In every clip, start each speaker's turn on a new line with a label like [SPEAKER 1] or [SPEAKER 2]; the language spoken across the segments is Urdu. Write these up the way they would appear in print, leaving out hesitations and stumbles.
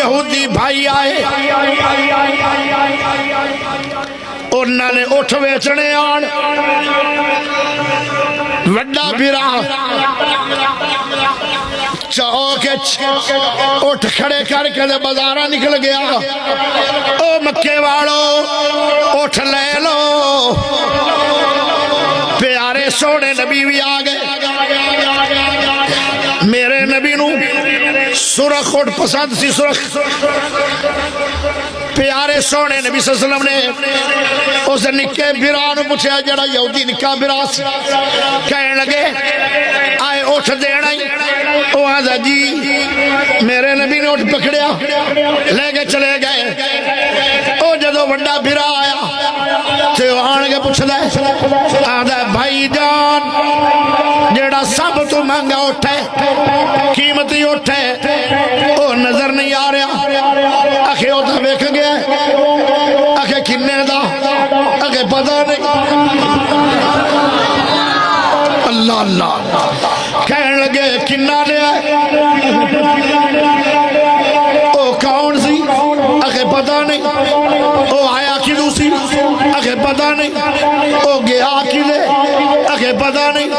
[SPEAKER 1] یہودی بھائی آئے انہوں نے اٹھ ویچنے آن وڈا بھرا چوک اٹھ کھڑے کر کے بازارہ نکل گیا او مکے والو اٹھ لے لو پیارے سونے نبی بھی آگئے میرے نبی نو سرخ اٹھ پسند سی سرخ پیارے سونے نبی صلی اللہ علیہ وسلم نے اس نکے بھرانو پوچھے جڑا یہودی نکا بھراس کہنے لگے آئے اٹھ دینا ہی وہ آدھا جی میرے نبی نے اٹھ پکڑیا لے کے چلے گئے او جدو وڈا بھرا آیا تے آن کے پوچھ دے آدھا بھائی جان جڑا سب تو مہنگا اٹھے قیمتی اٹھے او نظر نہیں آ رہا آخے او تا بیک گیا آخے کنے دا آخے پتہ نہیں اللہ اللہ کہنے لگے کنہ لیا او کون سی آخے پتہ نہیں او آیا کی دوسری آخے پتہ نہیں او گیا کی دے آخے پتہ نہیں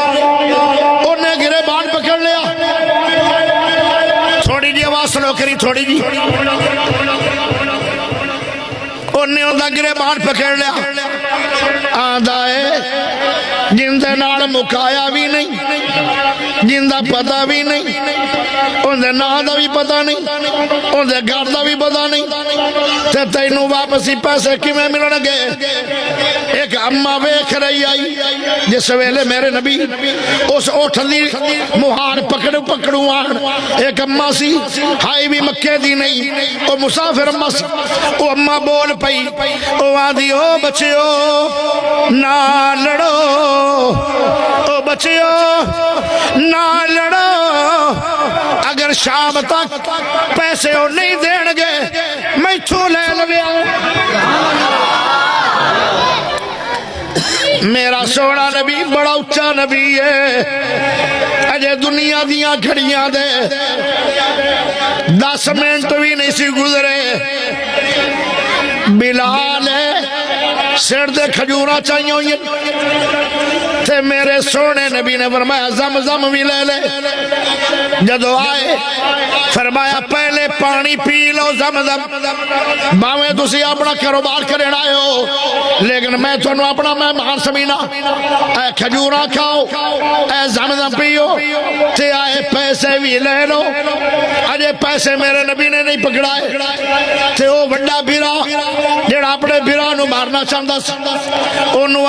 [SPEAKER 1] انہیں گرے بان پکڑ لیا تھوڑی جی آواز سنو کری تھوڑی جی انہیں اندھا گرے بان پکڑ لیا آدھا ہے جن دے نال مکایا بھی نہیں جن دا پتہ بھی نہیں ان دے نا دا بھی پتہ نہیں ان دے گھر دا بھی پتہ نہیں تے تینوں واپسی پیسے کی میں ملن گے ایک اماں ویکھ رہی آئی جس ویلے میرے نبی اس اٹھ دی مہار پکڑو آن ایک اماں سی ہائی بھی مکے دی نہیں او مسافر اماں سی او اماں بول پئی او آدھی او بچیو نہ لڑو او بچیو نہ لڑو اگر شام تک پیسے او نہیں دین گے میں چھو لے لگیا میرا سونا نبی بڑا اچھا نبی ہے اجے دنیا دیاں گھڑیاں دے 10 منٹ بھی نہیں سی گزرے بلال ہے سر دے کھجورہ چاہیے ہوئی تے میرے سونے نبی نے فرمایا زمزم بھی لے لے جدو آئے فرمایا پہلے پانی پی لو زمزم باویں تسی اپنا کاروبار کرنے آئے ہو لیکن میں تھانوں اپنا مہمان سمینا اے کھجورہ کھاؤ اے زمزم پیو تے آئے پیسے بھی لے لو اجے پیسے میرے نبی نے نہیں پکڑائے تے وہ وڈا بھیرا جڑا اپنے بھیرا نو مارنا چاہتا سی انہوں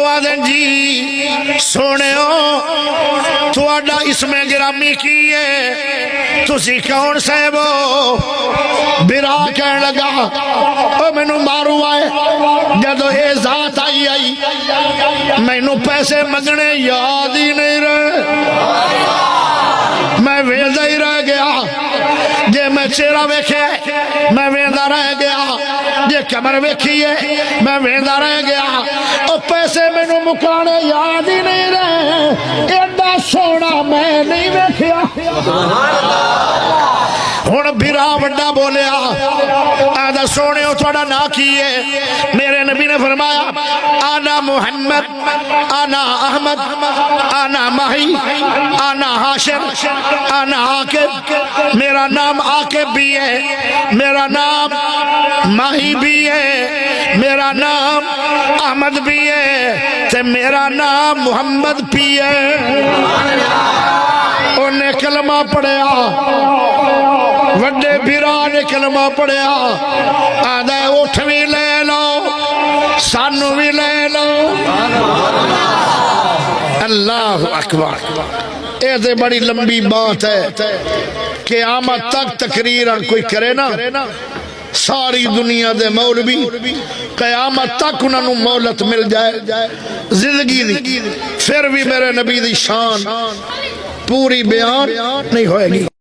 [SPEAKER 1] آدن جی سونے ہو تو اڈا اس میں گرامی کی ہے تسی کون صاحبو بھیرا کہنے لگا او میں نو مارو آئے جدو اے ذات آئی میں نو پیسے مگنے یاد ہی نہیں رہے میں ویزہ ہی رہ گیا جے میں چہرہ ویکھے میں ویندہ رہ گیا جے کمر ویکھیے میں ویندہ رہ گیا او پیسے میں نو مکانے یاد ہی نہیں رہے ایڈا سونا میں نہیں ویکھیا ہون بھیرا وڈا بولیا آدھا سونے ہو تھوڑا نہ کیے میرے نبی نے فرمایا آنا محمد آنا احمد آنا ماہی آنا حاشر آنا عاقب میرا نام عاقب بھی ہے میرا نام ماہی بھی ہے میرا نام احمد بھی ہے تے میرا نام محمد بھی ہے انہیں کلمہ پڑھیا وڈے بھیرا نے کلمہ پڑھیا آدھے اٹھ بھی لے لو سانو بھی لے لو اللہ اکبر یہ تو بڑی لمبی بات ہے قیامت تک تقریر کوئی کرے نا ساری دنیا دے مولوی قیامت تک انہوں مولت مل جائے زندگی دی پھر بھی میرے نبی دی شان پوری بیان نہیں ہوئے گی